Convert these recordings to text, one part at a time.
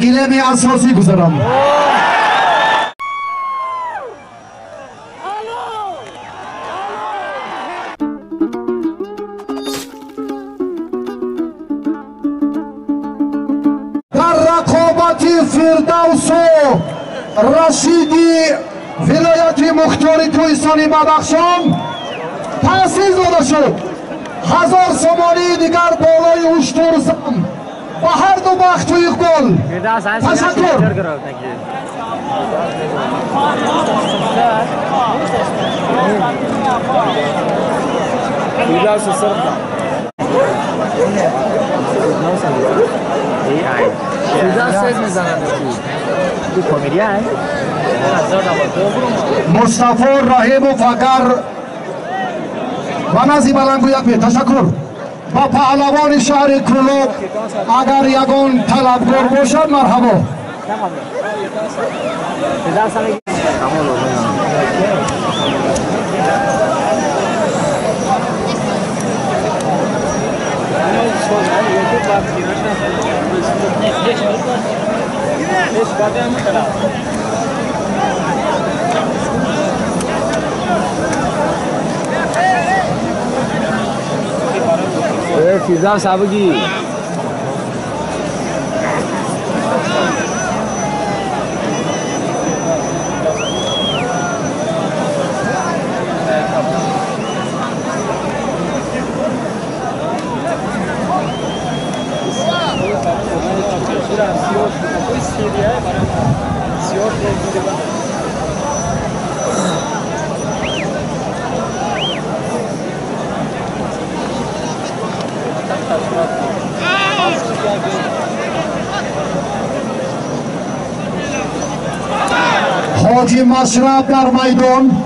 گلیم اساسی گذارم. در رقابت فردوس و رشیدی ولایت مختار کوهستانی بدخشان تأسیس داده شد. 1000 سومانی دیگر بالای هشدار زن و هر دو بخت و اقبال. تشکر. مصطفی رحیم و فقر و نزی بلنگویت می تشکر. با پهلوان شهر کلوب اگر یگان طلبگار باشد مرحبا. فیضا سابقی حاجی مشرف در میدان.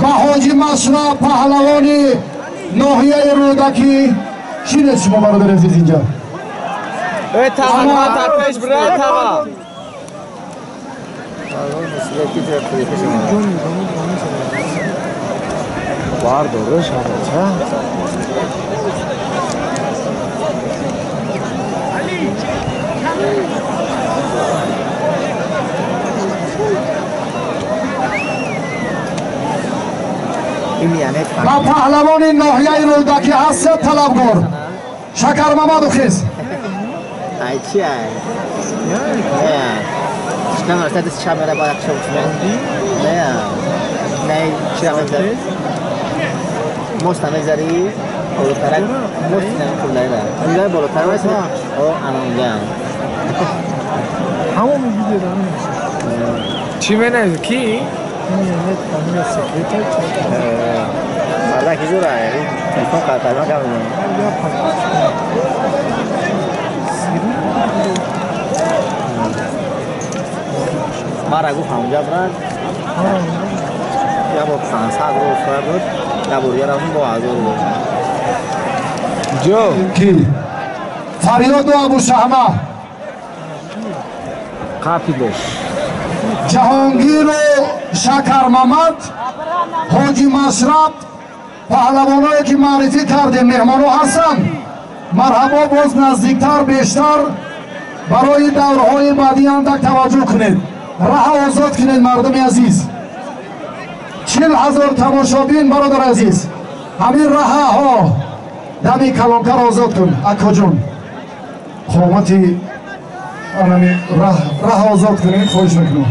با حاجی مشرف پهلوانی ناحیه رودکی چی شما برادر عزیز اینجا؟ تمام ترپش برای تمام var doğru şahane. با پهلوان ناحیه رودکی هست طلبگار شکر محمد خیز. ای چی ای؟ نه مرتب از چه میره باید شوش می‌کنی؟ نه چی هم می‌ذاری؟ مست می‌ذاری؟ بالاتر مست نمی‌کنی نه. اینجا بالاتر می‌ذاری؟ او آنجا. همون می‌گیری دارم. چی می‌نه کی؟ نه تامین سکرتر. فردا کی جوره؟ تلفن کارت ما کامل. مارا گفت همونجا برد یا با 500 روز فرد یا بوریه را با آزار بود جو کی فریاد و ابو شهمه قافلش جهانگیر و شکر محمد حاجی مشرف پهلوانایی که معرفی کردیم مهمانو هستند. مرحبا باز نزدیکتر بیشتر برای دورهای بعدی اندک توجه کنید. راه آزاد کنید مردم عزیز. 40,000 تماشابین برادر عزیز همین راه ها دمی کلانتر آزاد کن اکا جون قامتی راه آزاد کنید خواهش میکنم.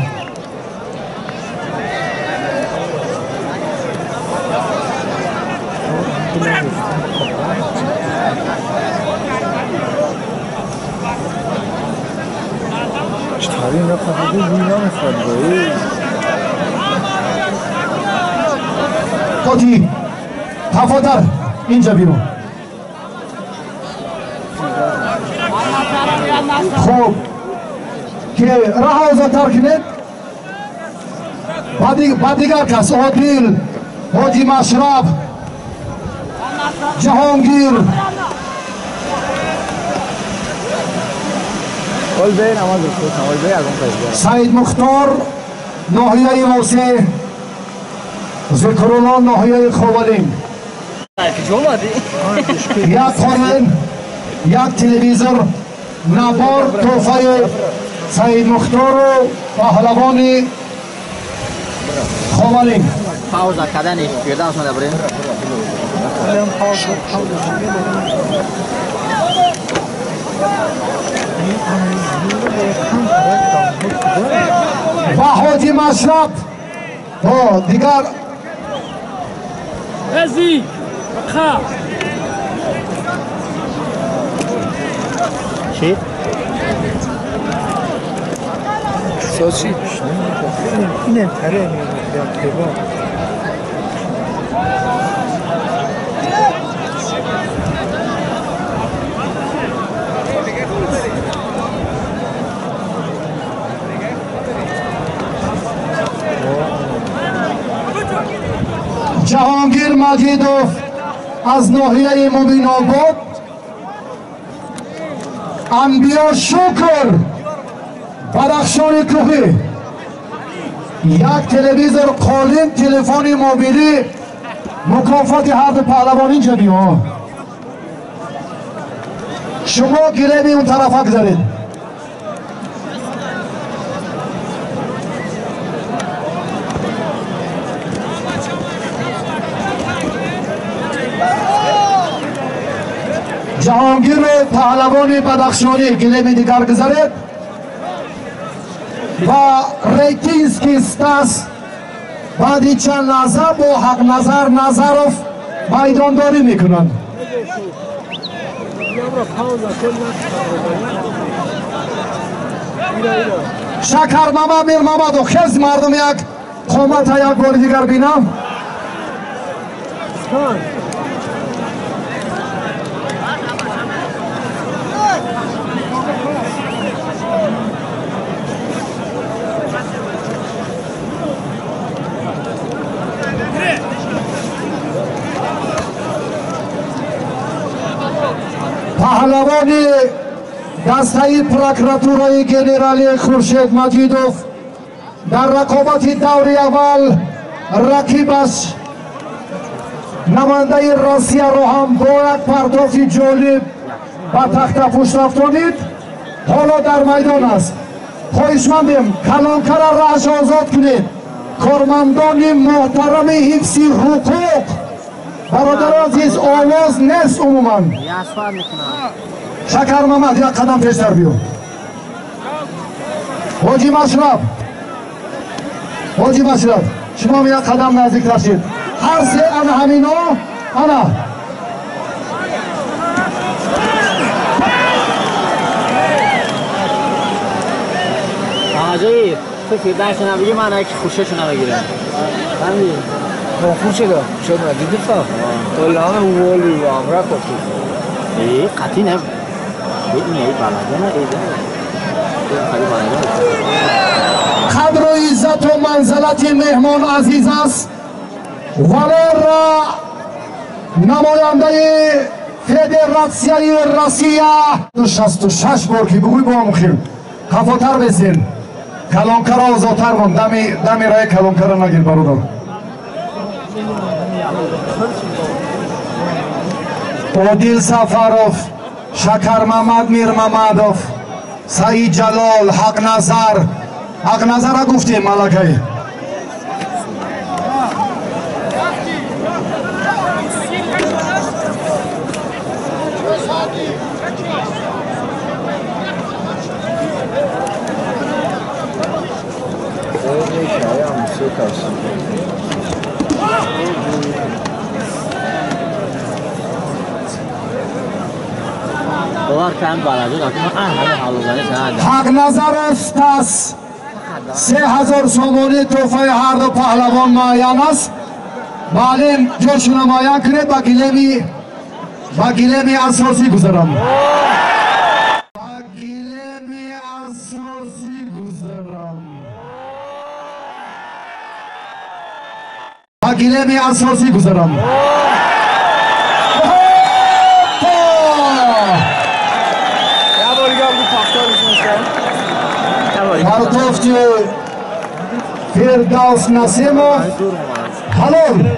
این را خواهده وینا میخواد کاتی تفادر اینجا بیرون. خوب که راه آزادتر کنید. بعد دیگر کس عادل حاجی مشرف جهانگیر بین نماز بخون بین از اون قضیه سعید مختار ناحیه موسی ذکرالله ناحیه خوالین یک خورن یک تلویزور نبار توفای سعید مختار و پهلوان خوالین Pauza cadê پیاده شما بریم و حاجی مشرف و دیگر ازی خا چی؟ سوچی اینه تره یا کباب جهانگیر مجیدوف از ناحیه مبین آباد انبیا شکر بدخشان کوهی یک تلویزور قالین تلفن موبیلی مکافات هر دو پهلوان اینجا بیا شما گیره اون طرف دارید جهانگیر پهلوان بدخشانی گلیم دیگر گذارید و ریتینسکی ستاس بعدی چند لحظه با حق نظر نظرف میدانداری میکنند شکر ماما میر ماما دو خیز مردم یک قومت یک بار دیگر بینم پهلوانی دسته پروکراتورای گنرالی خورشید مجیدوف در رقابت دور اول رقیبش نماینده روسیه رو هم با یک پرتاب جالب به تخت پشت رفتانید حالا در میدان است خواهشمندیم کلانکر رهش آزاد کنید کارمندان محترم حفظ حقوق برادر عزیز آواز نیست عموما شکر محمد یک قدم پیشتر بیو حاجی مشرف شما یک قدم نزدیک رسید هر سه انا همینا انا آجایی فکر داشتن بگی من که خوششون نمیگیرم همین خوب شده شد من دیدی فا طولان ولی و امرا کفتی ای قطعی نه این ای بلده نه قدر و عزت و منزلت مهمان عزیز است ولی را نماینده فدراسیون روسیه 66 بار که بگوی با هم خیل کفاتر بسین کلانکر آزادتر من دمی رای کلانکر نگیر برادر عادل سفروف شکر محمد میر محمدوف سعید جلال حق نظر را گفتیم ملکه حق نظر است 3000 سومانی توفه هر دو پهلوان معین است معلم جوشون معین کنید با گلمی اساسی گذارم با گلمی اساسی گذارم یا باری گام دو پاکتار بسیم گفتی فردوس نسیموف حلال